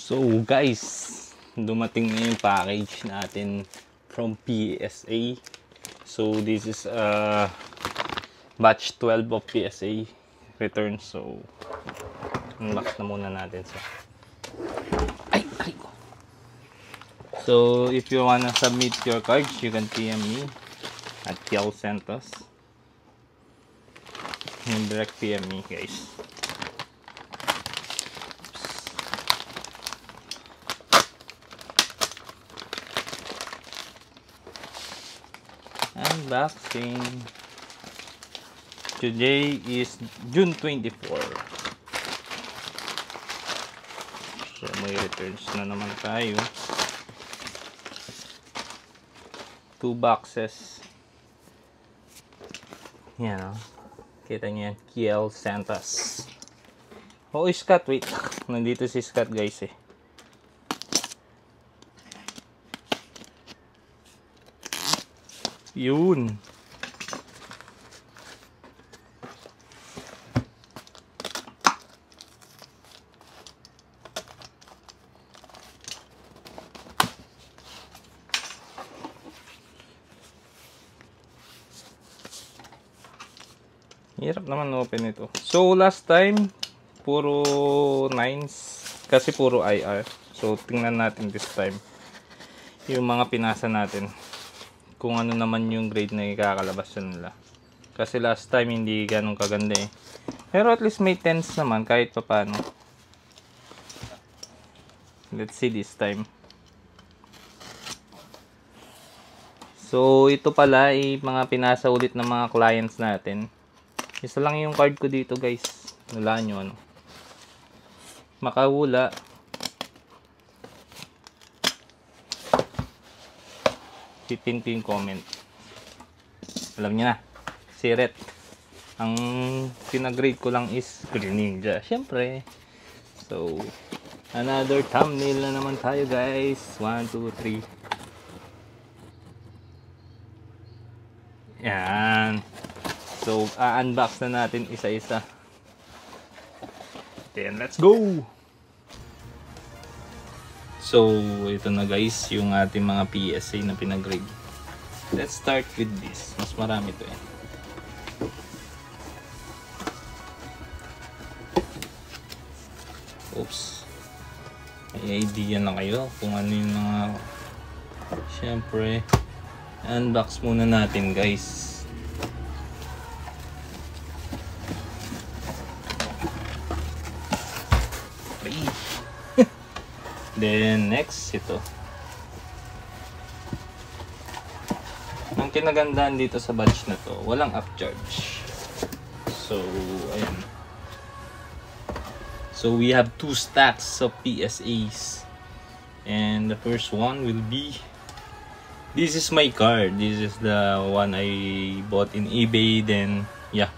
So guys, dumating na yung package natin from PSA. So this is batch 12 of PSA return. So unbox na muna natin siya. Ay ko. So if you wanna submit your cards, you can PM me at Kiao Santos. And direct PM me, guys. Unboxing. Today is June 24. So may returns na naman tayo. 2 boxes. Yan o. Kita nyo yan. Kiao Santos. Oh, Scott. Wait. Nandito si Scott, guys eh. Yun. Hirap naman open ito. So last time puro 9s kasi puro IR. So tingnan natin this time yung mga pinasa natin kung ano naman yung grade na ikakalabas nila. Kasi last time hindi ganun kaganda eh. Pero at least may 10s naman kahit papaano. Let's see this time. So ito pala ay mga pinasa ulit ng mga clients natin. Isa lang yung card ko dito, guys. Walaan nyo ano. Makawula. Pipin ko yung comment. Alam niyo na. Si Ret. Ang pinagrade ko lang is Greninja. Siyempre. So, another thumbnail na naman tayo, guys. 1, 2, 3. Yan. So, unbox na natin isa-isa. Then, let's go! So, ito na guys, yung ating mga PSA na pinagrade. Let's start with this. Mas marami to eh. Oops. May idea na kayo kung ano yung mga... Siyempre, unbox muna natin guys. Then next, ito. Ang kinagandaan dito sa batch na to, walang upcharge. So, ayan. So, we have 2 stacks of PSAs. And the first one will be... This is my card. This is the one I bought in eBay. Then, yeah.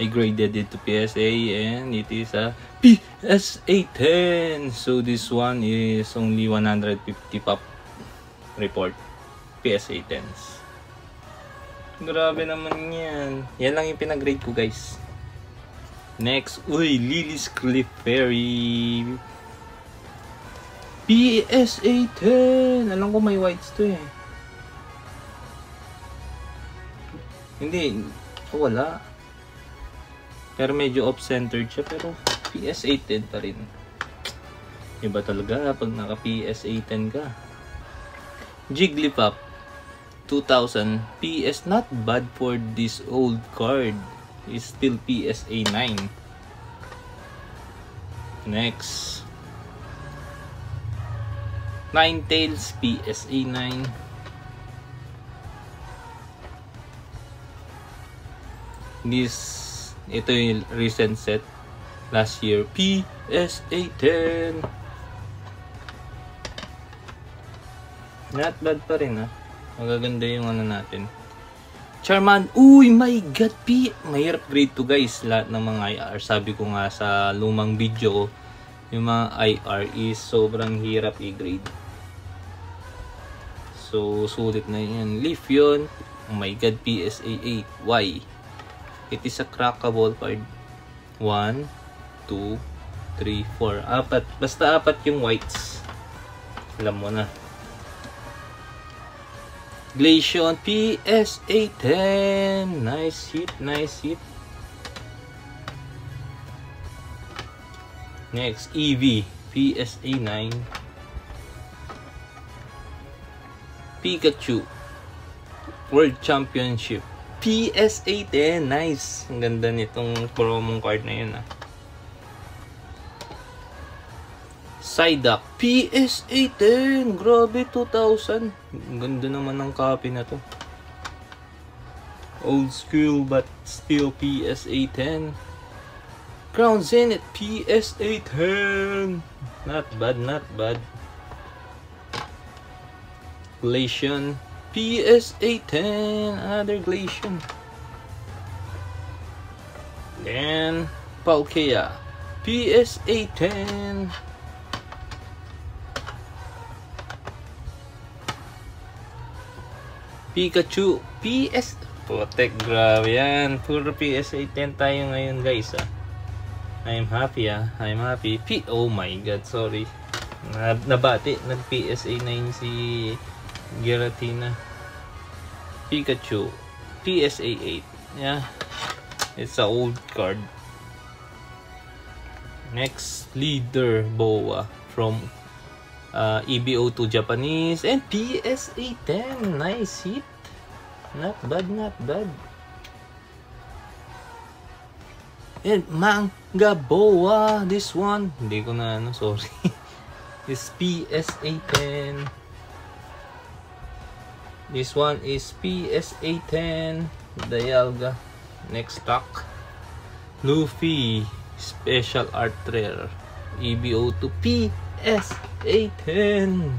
I graded it to PSA and it is a PSA 10. So this one is only 150 pop report. PSA 10s. Grabe naman yan. Yan lang yung pinagrade ko guys. Next, uy, Lily's Clefairy. PSA 10. Alam ko may whites to eh. Hindi. Wala. Pero medyo off-centered siya. Pero PSA 10 pa rin. Iba talaga pag naka PSA 10 ka. Jigglypuff 2000. PS not bad for this old card. Is still PSA 9. Next. Ninetales PSA 9. Ito yung recent set. Last year, PSA 10. Not bad pa rin ha. Magaganda yung ano natin. Charmander. Uy, my god, mahirap grade to guys. Lahat ng mga IR. Sabi ko nga sa lumang video ko, yung mga IR is sobrang hirap i-grade. So, sulit na yan. Leaf yun. Oh my god, PSA 8. Why? It is a crackable card. 1, 2, 3, 4. Apat. Basta apat yung whites. Alam mo na. Glaceon PSA 10. Nice hit, nice hit. Next, EV PSA 9. Pikachu World Championship PSA 10. Nice. Ang ganda nitong promo card na yun, ah. Psyduck PSA 10. Grabe, 2,000. Ang ganda naman ng copy na to. Old school but still PSA 10. Crown Zenith PSA 10. Not bad, not bad. Glaceon PSA 10. Another Glaceon. Then Palkia PSA 10. Pikachu PS Protect. Grabe yan. Puro PSA 10 tayo ngayon, guys, ah. I'm happy, ah. I'm happy. Oh my god, sorry. Nabati. Nag PSA 9 si Giratina. Pikachu PSA 8. Yeah, it's a old card. Next, Leader Boa from EBO2 Japanese and PSA 10. Nice hit. Not bad, not bad. And Manga Boa, this one hindi ko na ano, sorry. Is PSA 10. This one is PSA 10. Dialga. Next stock, Luffy Special Art Rare EBO2 PSA 10.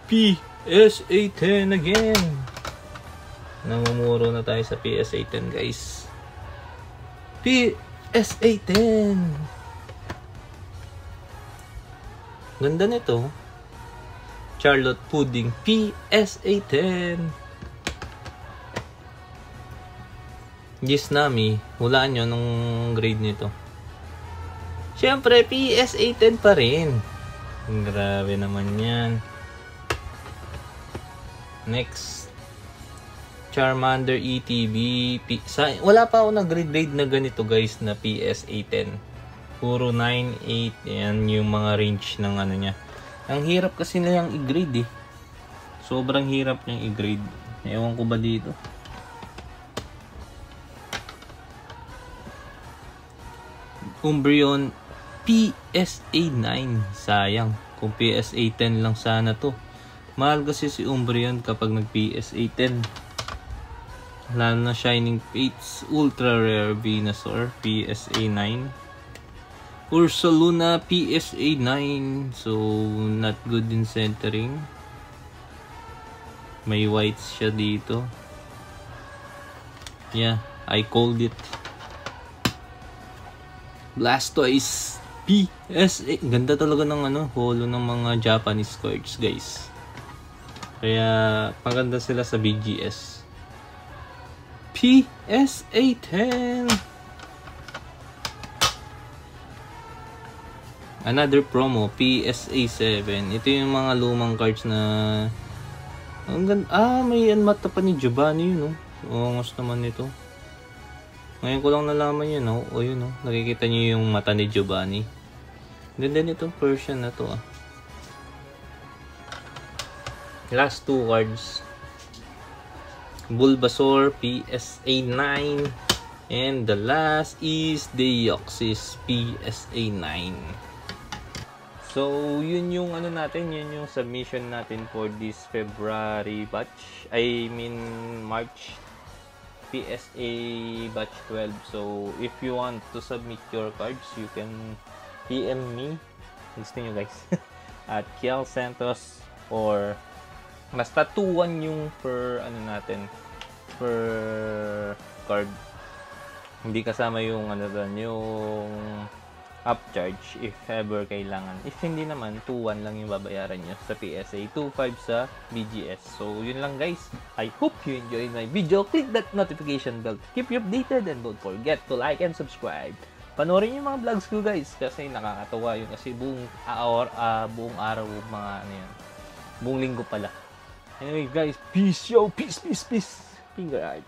PSA 10 again. Namumuro na tayo sa PSA 10, guys. PSA 10. Ganda nito. Charlotte Pudding PSA 10. Gisnami, hulaan nyo nung grade nito. Siyempre, PSA 10 pa rin. Grabe naman yan. Next, Charmander ETB. Wala pa ako nag-grade na ganito, guys, na PSA 10. Puro 9, 8. Yan yung mga range ng ano niya. Ang hirap kasi nilang i-grade, eh. Sobrang hirap niyang i-grade. Ewan ko ba dito. Umbreon PSA 9. Sayang. Kung PSA 10 lang sana to. Mahal kasi si Umbreon kapag nag PSA 10. Lalo na Shining Fates Ultra Rare Venusaur PSA 9. Ursaluna PSA 9. So not good in centering. May whites siya dito. Yeah, I called it. Blastoise PSA. Ganda talaga ng ano, holo ng mga Japanese cards, guys. Kaya maganda sila sa BGS. PSA 10. Another promo, PSA 7. Ito yung mga lumang cards na ang ganda. May mata pa ni Giovanni yun, no? Ongos naman nito. Ngayon ko lang nalaman yun, no? O yun, no? Nakikita niyo yung mata ni Giovanni. Ganda nitong version na to, ah. Last two cards. Bulbasaur PSA 9. And the last is Deoxys PSA 9. So, yun yung ano natin, yun yung submission natin for this February batch. I mean, March PSA batch 12. So, if you want to submit your cards, you can PM me. Gusto nyo, guys. At Kiel Santos or basta 2-1 yung per ano natin, per card. Hindi kasama yung ano doon, yung upcharge if ever kailangan. If hindi naman, 2.1 lang yung babayaran nyo sa PSA, 2.5 sa BGS. So, yun lang guys. I hope you enjoyed my video. Click that notification bell to keep you updated and don't forget to like and subscribe. Panoorin yung mga vlogs ko guys kasi nakakatawa yun kasi buong araw, mga ano yan, buong linggo pala. Anyway guys, peace yo, peace. Finger eye.